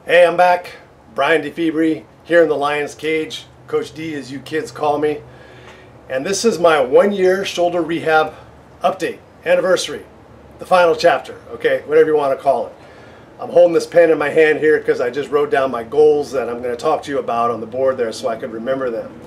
Hey, I'm back. Brian DeFibri here in the Lion's Cage. Coach D, as you kids call me. And this is my 1-year shoulder rehab update, anniversary, the final chapter, okay, whatever you want to call it. I'm holding this pen in my hand here because I just wrote down my goals that I'm going to talk to you about on the board there so I could remember them.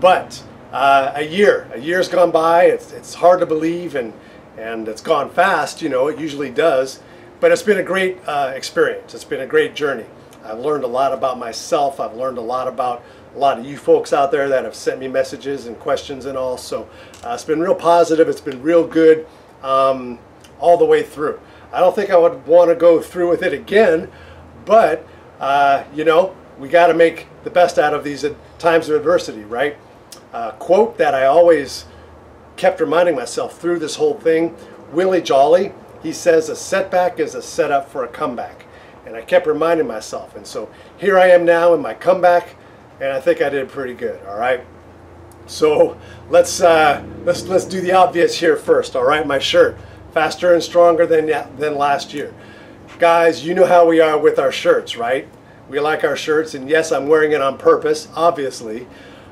But a year's gone by. It's hard to believe, and it's gone fast, you know, it usually does. But it's been a great experience. It's been a great journey. I've learned a lot about myself. I've learned a lot about a lot of you folks out there that have sent me messages and questions and all. So it's been real positive. It's been real good all the way through. I don't think I would want to go through with it again, but you know, we got to make the best out of these times of adversity, right? Quote that I always kept reminding myself through this whole thing, Willie Jolly, he says, a setback is a setup for a comeback. And I kept reminding myself. And so here I am now in my comeback, and I think I did pretty good, all right? So let's do the obvious here first, all right? My shirt, faster and stronger than last year. Guys, you know how we are with our shirts, right? We like our shirts, and yes, I'm wearing it on purpose, obviously.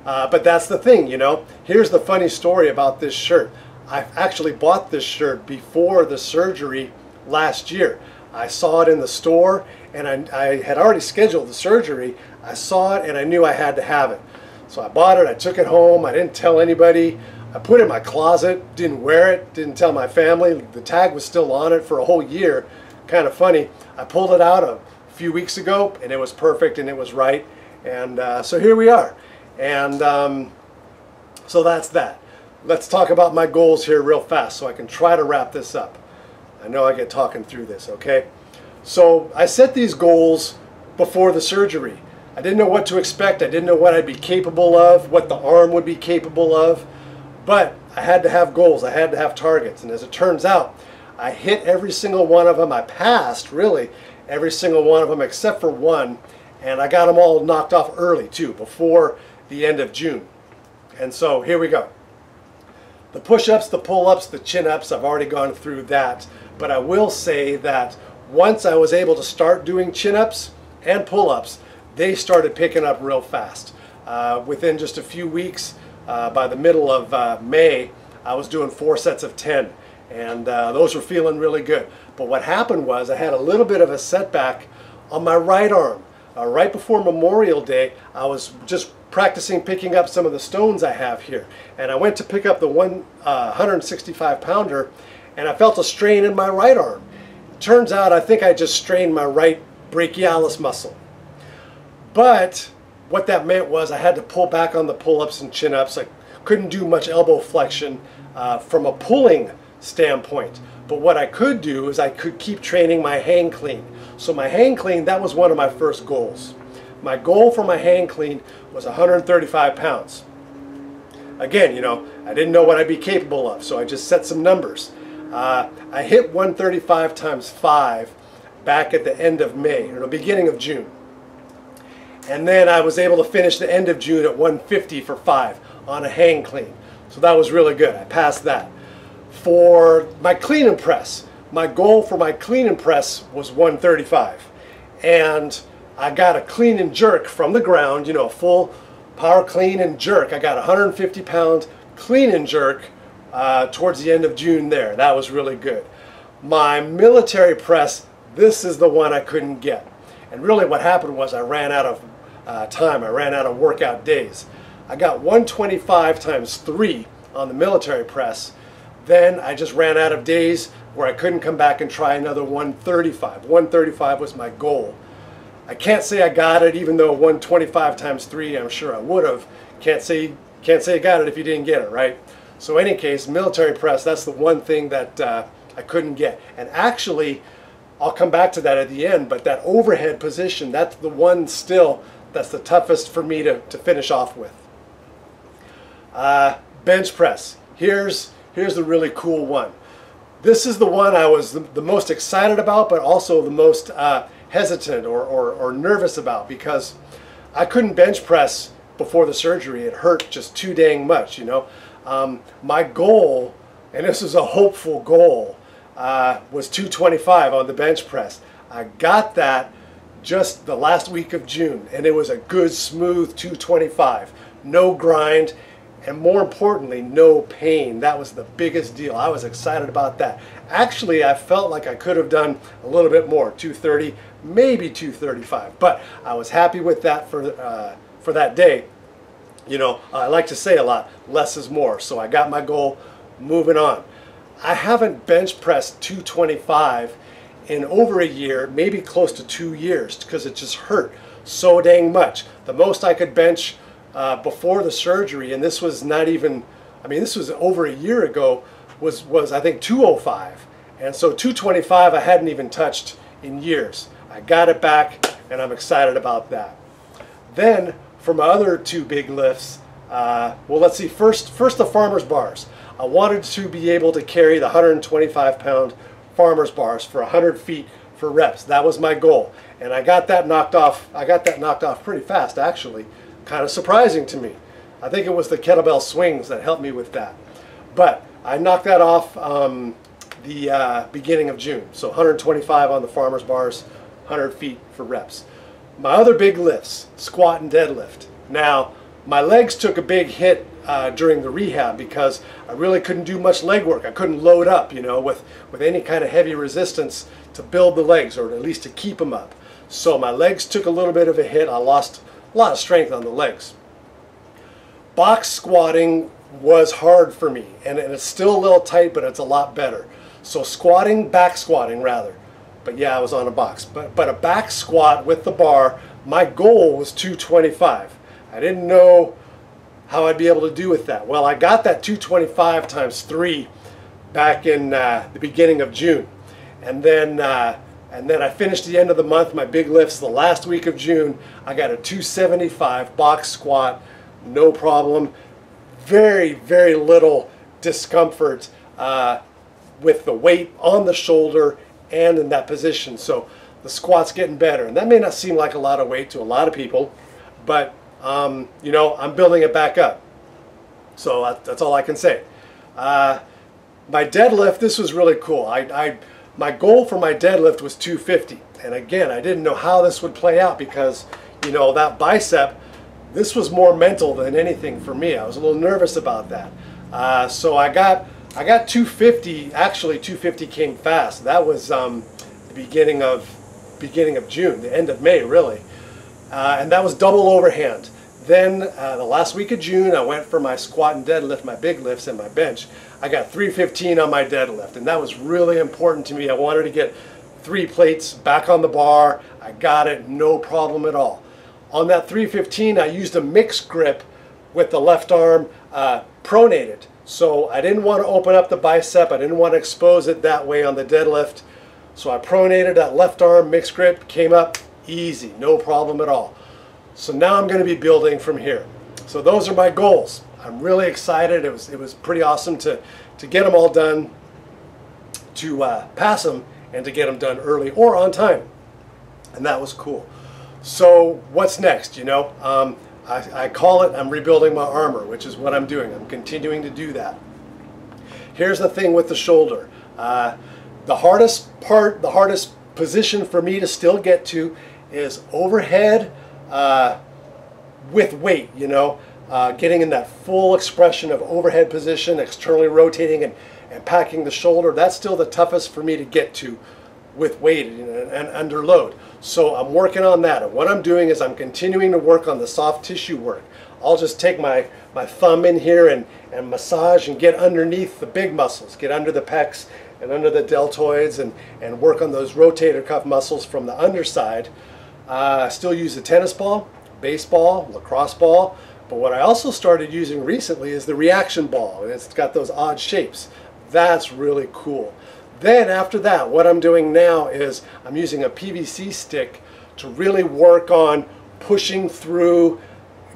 But that's the thing, you know. Here's the funny story about this shirt. I actually bought this shirt before the surgery last year. I saw it in the store, and I had already scheduled the surgery. I saw it and I knew I had to have it. So I bought it, I took it home, I didn't tell anybody. I put it in my closet, didn't wear it, didn't tell my family. The tag was still on it for a whole year. Kind of funny. I pulled it out a few weeks ago and it was perfect and it was right. And so here we are. And so that's that. Let's talk about my goals here real fast so I can try to wrap this up. I know I get talking through this, okay? So I set these goals before the surgery. I didn't know what to expect. I didn't know what I'd be capable of, what the arm would be capable of. But I had to have goals. I had to have targets. And as it turns out, I hit every single one of them. I passed, really, every single one of them except for one. And I got them all knocked off early, too, before the end of June. And so here we go. The push-ups, the pull-ups, the chin-ups, I've already gone through that. But I will say that once I was able to start doing chin-ups and pull-ups, they started picking up real fast. Within just a few weeks, by the middle of May, I was doing 4 sets of 10. And those were feeling really good. But what happened was I had a little bit of a setback on my right arm. Right before Memorial Day, I was just practicing picking up some of the stones I have here. And I went to pick up the 165 pounder and I felt a strain in my right arm. Turns out I think I just strained my right brachialis muscle. But what that meant was I had to pull back on the pull-ups and chin-ups. I couldn't do much elbow flexion from a pulling standpoint. But what I could do is I could keep training my hang clean. So my hang clean, that was one of my first goals. My goal for my hang clean was 135 pounds. Again, you know, I didn't know what I'd be capable of, so I just set some numbers. I hit 135 times 5 back at the end of May, or the beginning of June. And then I was able to finish the end of June at 150 for 5 on a hang clean. So that was really good. I passed that. For my clean and press, my goal for my clean and press was 135. And I got a clean and jerk from the ground, you know, a full power clean and jerk. I got 150 pound clean and jerk towards the end of June there. That was really good. My military press, this is the one I couldn't get. And really what happened was I ran out of time. I ran out of workout days. I got 125 times 3 on the military press. Then I just ran out of days where I couldn't come back and try another 135. 135 was my goal. I can't say I got it, even though 125 times 3, I'm sure I would have. Can't say I got it if you didn't get it, right? So in any case, military press, that's the one thing that I couldn't get. And actually, I'll come back to that at the end, but that overhead position, that's the one still that's the toughest for me to finish off with. Bench press. Here's the really cool one. This is the one I was the most excited about, but also the most hesitant or nervous about, because I couldn't bench press before the surgery. It hurt just too dang much, you know. My goal, and this is a hopeful goal, was 225 on the bench press. I got that just the last week of June, and it was a good smooth 225. No grind, and more importantly, no pain. That was the biggest deal. I was excited about that. Actually, I felt like I could have done a little bit more, 230, maybe 235, but I was happy with that for that day. You know, I like to say a lot, less is more. So I got my goal, moving on. I haven't bench pressed 225 in over a year, maybe close to 2 years, because it just hurt so dang much. The most I could bench before the surgery, and this was not even, I mean, this was over a year ago, was I think 205. And so 225 I hadn't even touched in years. I got it back, and I'm excited about that. Then for my other two big lifts, well, let's see, first the farmer's bars. I wanted to be able to carry the 125-pound farmer's bars for 100 feet for reps. That was my goal, and I got that knocked off. I got that knocked off pretty fast, actually. Kind of surprising to me. I think it was the kettlebell swings that helped me with that. But I knocked that off the beginning of June. So 125 on the farmer's bars, 100 feet for reps. My other big lifts, squat and deadlift. Now, my legs took a big hit during the rehab because I really couldn't do much leg work. I couldn't load up, you know, with any kind of heavy resistance to build the legs, or at least to keep them up. So my legs took a little bit of a hit. I lost a lot of strength on the legs. Box squatting was hard for me, and it's still a little tight, but it's a lot better. So squatting, back squatting rather. But yeah, I was on a box. But a back squat with the bar, my goal was 225. I didn't know how I'd be able to do with that. Well, I got that 225 times 3 back in the beginning of June. And then I finished the end of the month, my big lifts, the last week of June. I got a 275 box squat, no problem. Very, very little discomfort with the weight on the shoulder and in that position. So the squat's getting better. And that may not seem like a lot of weight to a lot of people, but you know, I'm building it back up. So that's all I can say. My deadlift, this was really cool. My goal for my deadlift was 250. And again, I didn't know how this would play out because, you know, that bicep, this was more mental than anything for me. I was a little nervous about that. So I got 250. Actually, 250 came fast. That was the beginning of June, the end of May, really. And that was double overhand. Then the last week of June, I went for my squat and deadlift, my big lifts and my bench. I got 315 on my deadlift, and that was really important to me. I wanted to get 3 plates back on the bar. I got it, no problem at all. On that 315, I used a mixed grip with the left arm pronated. So I didn't want to open up the bicep. I didn't want to expose it that way on the deadlift. So I pronated that left arm mixed grip, came up easy, no problem at all. So now I'm going to be building from here. So those are my goals. I'm really excited. It was pretty awesome to get them all done, to pass them, and to get them done early or on time. And that was cool. So what's next? You know, I call it, I'm rebuilding my armor, which is what I'm doing. I'm continuing to do that. Here's the thing with the shoulder. The hardest part, the hardest position for me to still get to is overhead with weight, you know, getting in that full expression of overhead position, externally rotating and packing the shoulder. That's still the toughest for me to get to with weight and under load. So I'm working on that. And what I'm doing is I'm continuing to work on the soft tissue work. I'll just take my thumb in here and massage and get underneath the big muscles, get under the pecs and under the deltoids and work on those rotator cuff muscles from the underside. I still use the tennis ball, baseball, lacrosse ball, but what I also started using recently is the reaction ball, and it's got those odd shapes. That's really cool. Then after that, what I'm doing now is I'm using a PVC stick to really work on pushing through,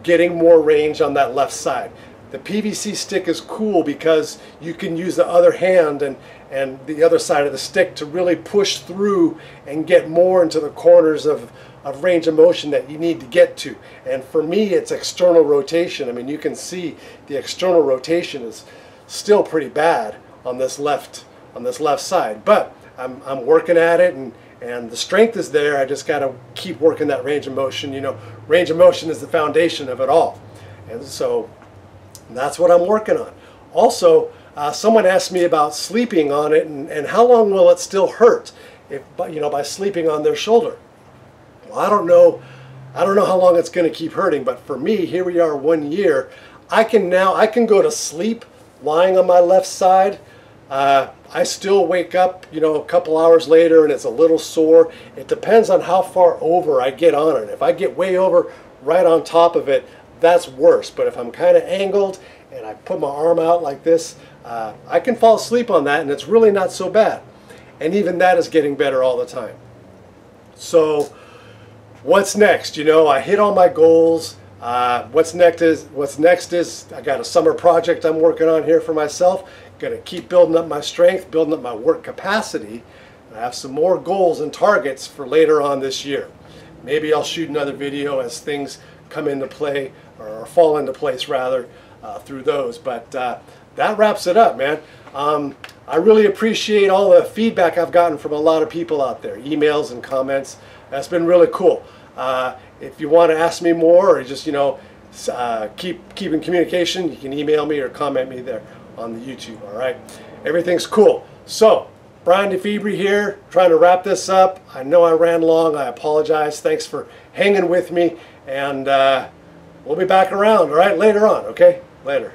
getting more range on that left side. The PVC stick is cool because you can use the other hand and the other side of the stick to really push through and get more into the corners of range of motion that you need to get to. And for me, it's external rotation. I mean, you can see the external rotation is still pretty bad on this left side, but I'm working at it, and and the strength is there. I just got to keep working that range of motion. You know, range of motion is the foundation of it all, and so that's what I'm working on. Also, someone asked me about sleeping on it and how long will it still hurt if, you know, by sleeping on their shoulder. Well, I don't know how long it's going to keep hurting, but for me, here we are 1 year. I can go to sleep lying on my left side. I still wake up, you know, a couple hours later and it's a little sore. It depends on how far over I get on it. If I get way over right on top of it, that's worse. But if I'm kind of angled and I put my arm out like this, I can fall asleep on that and it's really not so bad. And even that is getting better all the time. So what's next? You know, I hit all my goals. What's next is I got a summer project I'm working on here for myself. Going to keep building up my strength, building up my work capacity. I have some more goals and targets for later on this year. Maybe I'll shoot another video as things come into play, or fall into place rather, through those. But that wraps it up, man. I really appreciate all the feedback I've gotten from a lot of people out there, emails and comments. That's been really cool. If you want to ask me more, or just, you know, keep in communication, you can email me or comment me there on the YouTube. All right, everything's cool. So Brian DeFibri here, trying to wrap this up. I know I ran long. I apologize. Thanks for hanging with me, and we'll be back around. All right, later on. Okay, later.